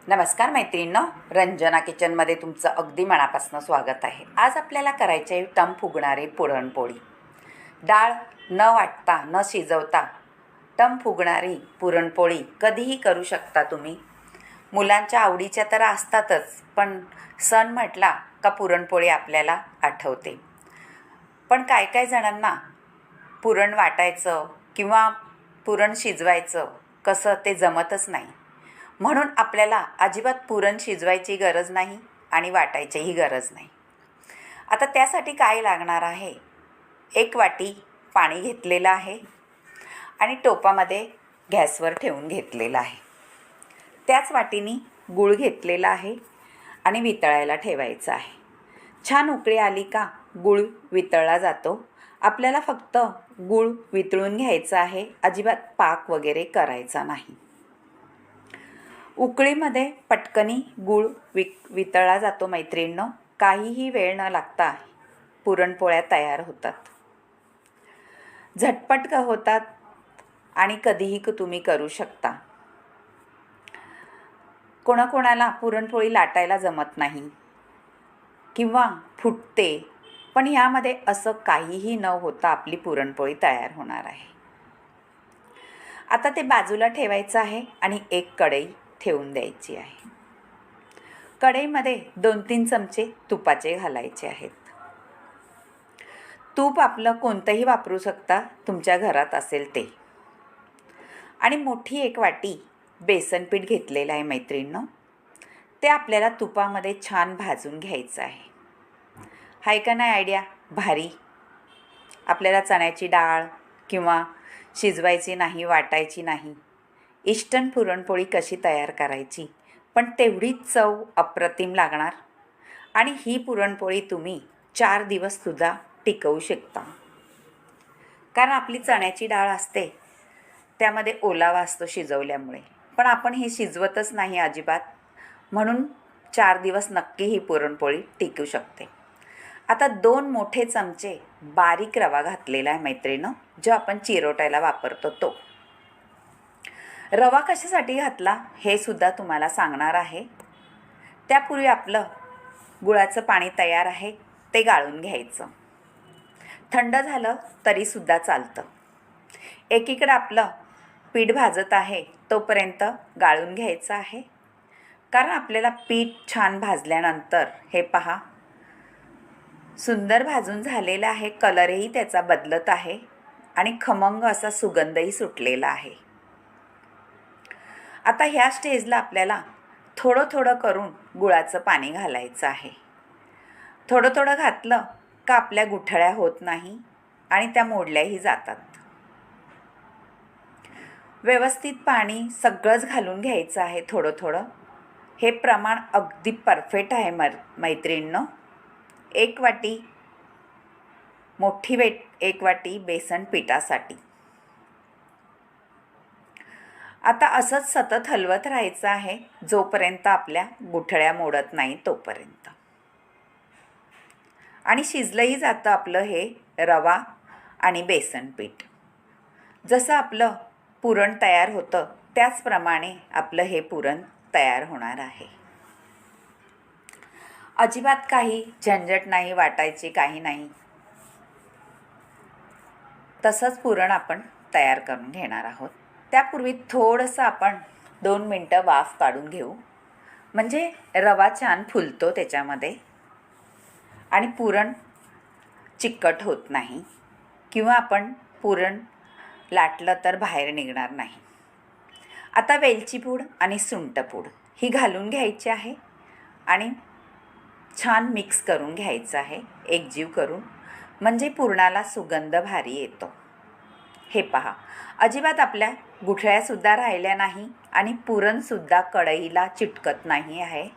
नमस्कार मैत्रिणींनो, रंजना किचनमध्ये तुमचं अगदी मनापासून स्वागत आहे. आज आपल्याला करायचे आहे टम फुगणारी पुरणपोळी. डाळ न वाटता न शिजवता टम फुगणारी पुरणपोळी कधीही करू शकता तुम्ही. मुलांच्या आवडीच्या तर असतातच, पण सण म्हटला का पुरणपोळी आपल्याला आठवते. पण काय काय जणांना पुरण वाटायचं किंवा पुरण शिजवायचं कसं ते जमतच नाही. म्हणून आपल्याला अजिबात पुरण शिजवायची गरज नाही आणि वाटायचीही गरज नाही. आता त्यासाठी काय लागणार आहे? 1 वाटी पाणी घेतलेलं आहे आणि टोपामध्ये गॅसवर ठेवून घेतलेलं आहे. त्याच वाटीने गूळ घेतलेला आहे आणि वितळायला ठेवायचं आहे. छान उकळी आली का गूळ वितळला जातो. आपल्याला फक्त गूळ वितळून घ्यायचं आहे, अजिबात पाक वगैरे करायचा नाही. उकळीमध्ये पटकनी गूळ वितळला जातो मैत्रिणींनो. काहीही वेळ न लागता पुरणपोळ्या तयार होतात. झटपट होतात आणि कधीही तुम्ही करू शकता. कोणाकोणाला पुरणपोळी लाटायला जमत नाही किंवा फुटते, पण ह्यामध्ये असं काहीही न होता आपली पुरणपोळी तयार होणार आहे. आता ते बाजूला ठेवायचं आहे आणि एक कढई ठेवून द्यायची आहे. कढईमध्ये 2-3 चमचे तुपाचे घालायचे आहेत. तूप आपलं कोणतंही वापरू शकता, तुमच्या घरात असेल ते. आणि मोठी 1 वाटी बेसन पीठ घेतलेलं आहे मैत्रिणींनो. ते आपल्याला तुपामध्ये छान भाजून घ्यायचं आहे. हाय का नाही आयडिया भारी? आपल्याला चण्याची डाळ किंवा शिजवायची नाही, वाटायची नाही. इन्स्टंट पुरणपोळी कशी तयार करायची, पण तेवढीच चव अप्रतिम लागणार. आणि ही पुरणपोळी तुम्ही 4 दिवससुद्धा टिकवू शकता. कारण आपली चण्याची डाळ असते, त्यामध्ये ओलावा असतो शिजवल्यामुळे. पण आपण ही शिजवतच नाही अजिबात, म्हणून 4 दिवस नक्की ही पुरणपोळी टिकू शकते. आता 2 मोठे चमचे बारीक रवा घातलेला आहे मैत्रिणींनो, जो आपण चिरोट्याला वापरतो तो. रवा कशासाठी घातला हे सुद्धा तुम्हाला सांगणार आहे. त्यापूर्वी आपलं गुळाचं पाणी तयार आहे, ते गाळून घ्यायचं. थंड झालं तरीसुद्धा चालतं. एकीकडं आपलं पीठ भाजत आहे तोपर्यंत गाळून घ्यायचं आहे. कारण आपल्याला पीठ छान भाजल्यानंतर हे पहा सुंदर भाजून झालेलं आहे. कलरही त्याचा बदलत आहे आणि खमंग असा सुगंधही सुटलेला आहे. आता ह्या स्टेजला आपल्याला थोडं थोडं करून गुळाचं पाणी घालायचं आहे. थोडं थोडं घातलं का आपल्या गुठळ्या होत नाही आणि त्या मोडल्याही जातात. व्यवस्थित पाणी सगळंच घालून घ्यायचं आहे थोडं थोडं. हे प्रमाण अगदी परफेक्ट आहे मैत्रिणींनो. 1 वाटी मोठी 1 वाटी बेसन पिठासाठी. आता असंच सतत हलवत राहायचं आहे जोपर्यंत आपल्या गुठळ्या मोडत नाही तोपर्यंत. आणि शिजलंही जातं आपलं हे रवा आणि बेसन पीठ. जसं आपलं पुरण तयार होतं त्याचप्रमाणे आपलं हे पुरण तयार होणार आहे. अजिबात काही झंझट नाही, वाटायची काही नाही. तसंच पुरण आपण तयार करून घेणार आहोत. त्यापूर्वी थोडंसं आपण 2 मिनटं वाफ काढून घेऊ, म्हणजे रवा छान फुलतो त्याच्यामध्ये आणि पुरण चिकट होत नाही किंवा आपण पुरण लाटलं तर बाहेर निघणार नाही. आता वेलची पूड आणि सुंठपूड ही घालून घ्यायची आहे आणि छान मिक्स करून घ्यायचं आहे, एकजीव करून, म्हणजे पुरणाला सुगंध भारी येतो. हे पहा, अजिबात आपल्या गुठळ्यासुद्धा राहिल्या नाही आणि पुरणसुद्धा कढईला चिटकत नाही आहे.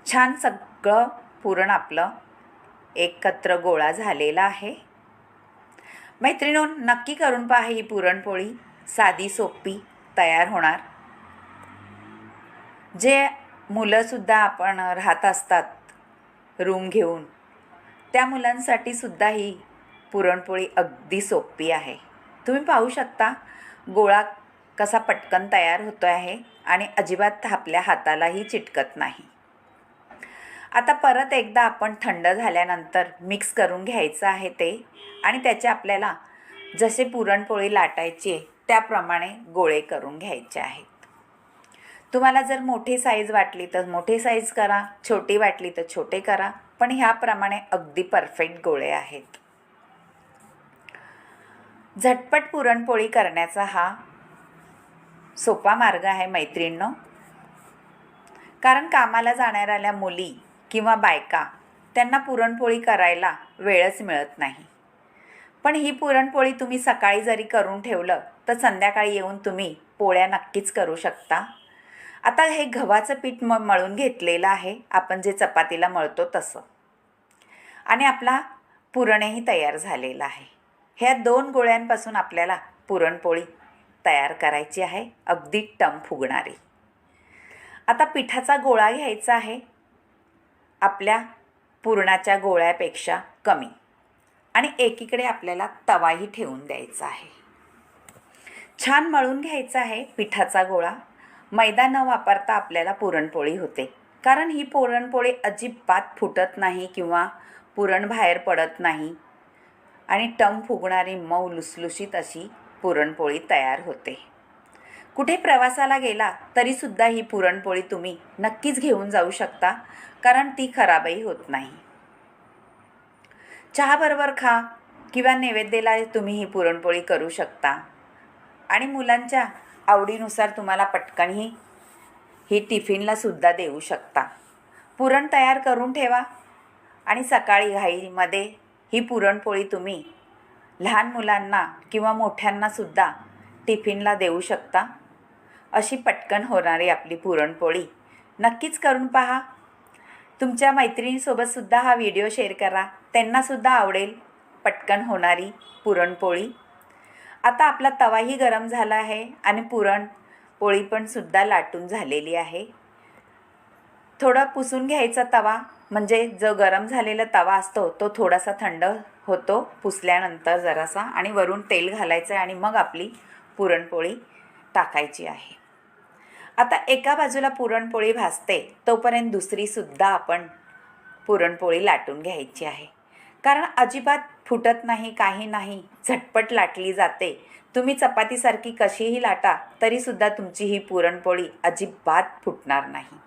छान सगळं पुरण आपलं एकत्र गोळा झालेला आहे. मैत्रिणींनो, नक्की करून पहा ही पुरणपोळी. साधी सोपी तयार होणार. जे मुलंसुद्धा आपण राहत असतात रूम घेऊन, त्या मुलांसाठी सुद्धा ही पुरणपोळी अगदी सोपी आहे. तुम्ही पाहू शकता गोळा कसा पटकन तयार होतो आहे आणि अजिबात आपल्या हातालाही चिटकत नाही. आता परत एकदा आपण थंड झाल्यानंतर मिक्स करून घ्यायचं आहे ते आणि त्याचे आपल्याला जसे पुरणपोळी लाटायची आहे त्याप्रमाणे गोळे करून घ्यायचे आहेत. तुम्हाला जर मोठी साईज वाटली तर मोठी साईज करा, छोटी वाटली तर छोटे करा, पण ह्याप्रमाणे अगदी परफेक्ट गोळे आहेत. झटपट पुरणपोळी करण्याचा हा सोपा मार्ग आहे मैत्रिणींनो. कारण कामाला जाणाऱ्या मुली किंवा बायका त्यांना पुरणपोळी करायला वेळच मिळत नाही. पण ही पुरणपोळी तुम्ही सकाळी जरी करून ठेवलं तर संध्याकाळी येऊन तुम्ही पोळ्या नक्कीच करू शकता. आता हे गव्हाचं पीठ मळून घेतलेलं आहे, आपण जे चपातीला मळतो तसं, आणि आपला पुरणही तयार झालेला आहे. ह्या 2 गोळ्यांपासून आपल्याला पुरणपोळी तयार करायची आहे, अगदी टम फुगणारी. आता पिठाचा गोळा घ्यायचा आहे आपल्या पुरणाच्या गोळ्यापेक्षा कमी, आणि एकीकडे आपल्याला तवाही ठेवून द्यायचा आहे. छान मळून घ्यायचा आहे पिठाचा गोळा. मैदा न वापरता आपल्याला पुरणपोळी होते, कारण ही पुरणपोळी अजिबात फुटत नाही किंवा पुरण बाहेर पडत नाही आणि टम फुगणारी मऊ लुसलुशीत अशी पुरणपोळी तयार होते. कुठे प्रवासाला गेला तरीसुद्धा ही पुरणपोळी तुम्ही नक्कीच घेऊन जाऊ शकता, कारण ती खराबही होत नाही. चहाबरोबर खा किंवा नैवेद्याला तुम्ही ही पुरणपोळी करू शकता, आणि मुलांच्या आवडीनुसार तुम्हाला पटकनही ही टिफिनला सुद्धा देऊ शकता. पुरण तयार करून ठेवा आणि सकाळी घाईमध्ये ही पुरणपोळी तुम्ही लहान मुलांना किंवा मोठ्यांनासुद्धा टिफिनला देऊ शकता. अशी पटकन होणारी आपली पुरणपोळी नक्कीच करून पहा. तुमच्या मैत्रिणीसोबतसुद्धा हा व्हिडिओ शेअर करा, त्यांनासुद्धा आवडेल पटकन होणारी पुरणपोळी. आता आपला तवाही गरम झाला आहे आणि पुरणपोळी पण सुद्धा लाटून झालेली आहे. थोडा पुसून घ्यायचा तवा, म्हणजे जो गरम झालेला तवा असतो तो थोडासा थंड होतो पुसल्यानंतर जरासा, आणि वरून तेल घालायचं आणि मग आपली पुरणपोळी टाकायची आहे. आता एका बाजूला पुरणपोळी भाजते तोपर्यंत दुसरीसुद्धा आपण पुरणपोळी लाटून घ्यायची आहे, कारण अजिबात फुटत नाही, काही नाही, झटपट लाटली जाते. तुम्ही चपातीसारखी कशीही लाटा तरीसुद्धा तुमची ही पुरणपोळी अजिबात फुटणार नाही.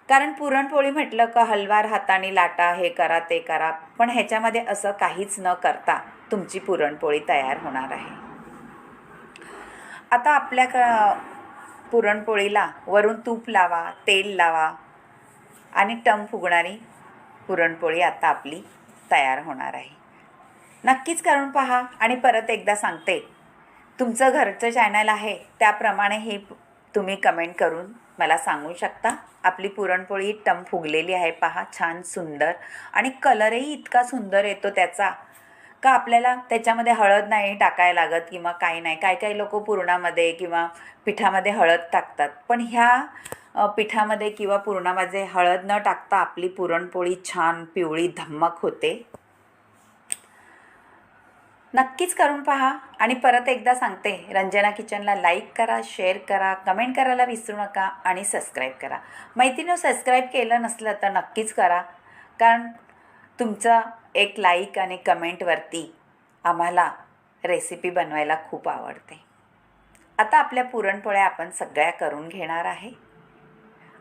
कारण पुरणपोळी म्हटलं का हलवार हाताने लाटा, हे करा ते करा, पण ह्याच्यामध्ये असं काहीच न करता तुमची पुरणपोळी तयार होणार आहे. आता आपल्या पुरणपोळीला वरून तूप लावा, तेल लावा आणि टम फुगणारी पुरणपोळी आता आपली तयार होणार आहे. नक्कीच करून पहा. आणि परत एकदा सांगते, तुमचं घरचं चॅनल आहे त्याप्रमाणे हे तुम्ही कमेंट करून मला सांगू शकता. आपली पुरणपोळी टम फुगलेली आहे पहा, छान सुंदर, आणि कलरही इतका सुंदर येतो त्याचा का आपल्याला त्याच्यामध्ये हळद नाही टाकायला लागत किंवा काही नाही. काही लोक पुरणामध्ये किंवा पिठामध्ये हळद टाकतात, पण ह्या पिठामध्ये किंवा पुरणामध्ये हळद न टाकता आपली पुरणपोळी छान पिवळी धम्मक होते. नक्कीच करून पहा. आणि परत एकदा सांगते, रंजना किचनला लाईक करा, शेअर करा, कमेंट करायला विसरू नका आणि सबस्क्राईब करा. मैत्रिणींनो, सबस्क्राईब केलं नसलं तर नक्कीच करा, कारण तुमचा एक लाईक आणि कमेंटवरती आम्हाला रेसिपी बनवायला खूप आवडते. आता आपल्या पुरणपोळ्या आपण सगळ्या करून घेणार आहे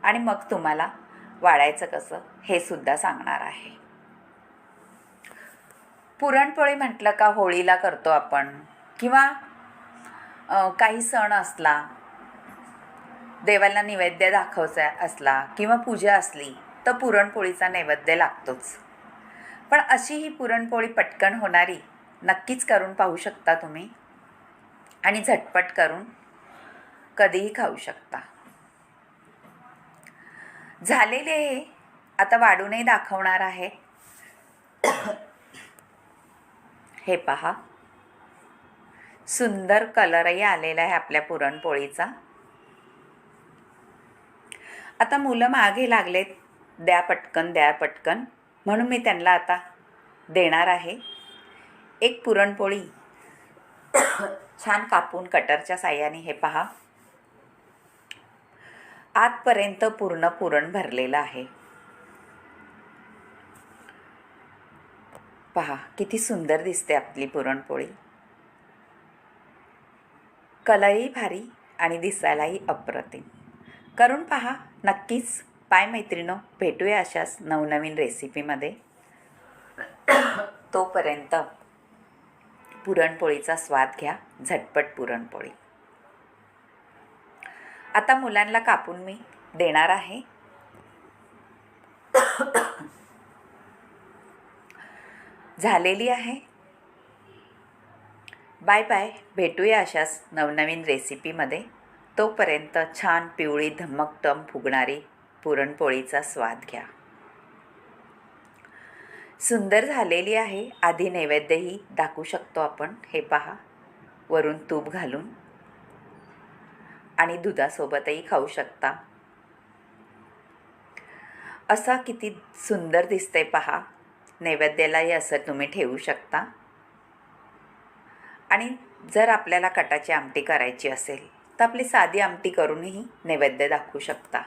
आणि मग तुम्हाला वाढायचं कसं हे सुद्धा सांगणार आहे. पुरणपोळी म्हटलं का होळीला करतो आपण, किंवा काही सण असला, देवाला नैवेद्य दाखवायचा असला किंवा पूजा असली तर पुरणपोळीचा नैवेद्य लागतोच. पण अशी ही पुरणपोळी पटकन होणारी नक्कीच करून पाहू शकता तुम्ही, आणि झटपट करून कधीही खाऊ शकता. झालेले आता वाढूनही दाखवणार आहे. हे पहा, सुंदर कलरही आलेला आहे आपल्या पुरणपोळीचा. आता मुलं मागे लागलेत, द्या पटकन द्या पटकन, म्हणून मी त्यांना आता देणार आहे एक पुरणपोळी छान कापून कटरच्या साह्याने हे पहा आतपर्यंत पूर्ण पुरण भरलेलं आहे. पहा किती सुंदर दिसते आपली पुरणपोळी. कलरही भारी आणि दिसायलाही अप्रतिम. करून पहा नक्कीच. बाय मैत्रिणो, भेटूया अशाच नवनवीन रेसिपीमध्ये. तोपर्यंत पुरणपोळीचा स्वाद घ्या. झटपट पुरणपोळी. आता मुलांना कापून मी देणार आहे. झालेली आहे. Bye bye. भेटूया अशाच नवनवीन रेसिपीमध्ये. तोपर्यंत छान पिवळी धमकटम फुगणारी पुरणपोळीचा स्वाद घ्या. सुंदर झालेली आहे. आधी नैवेद्यही दाखवू शकतो आपण. हे पहा वरून तूप घालून आणि दुधासोबतही खाऊ शकता. असा किती सुंदर दिसते पहा. नैवेद्यालाही असं तुम्ही ठेवू शकता. आणि जर आपल्याला कटाची आमटी करायची असेल तर आपली साधी आमटी करूनही नैवेद्य दाखवू शकता.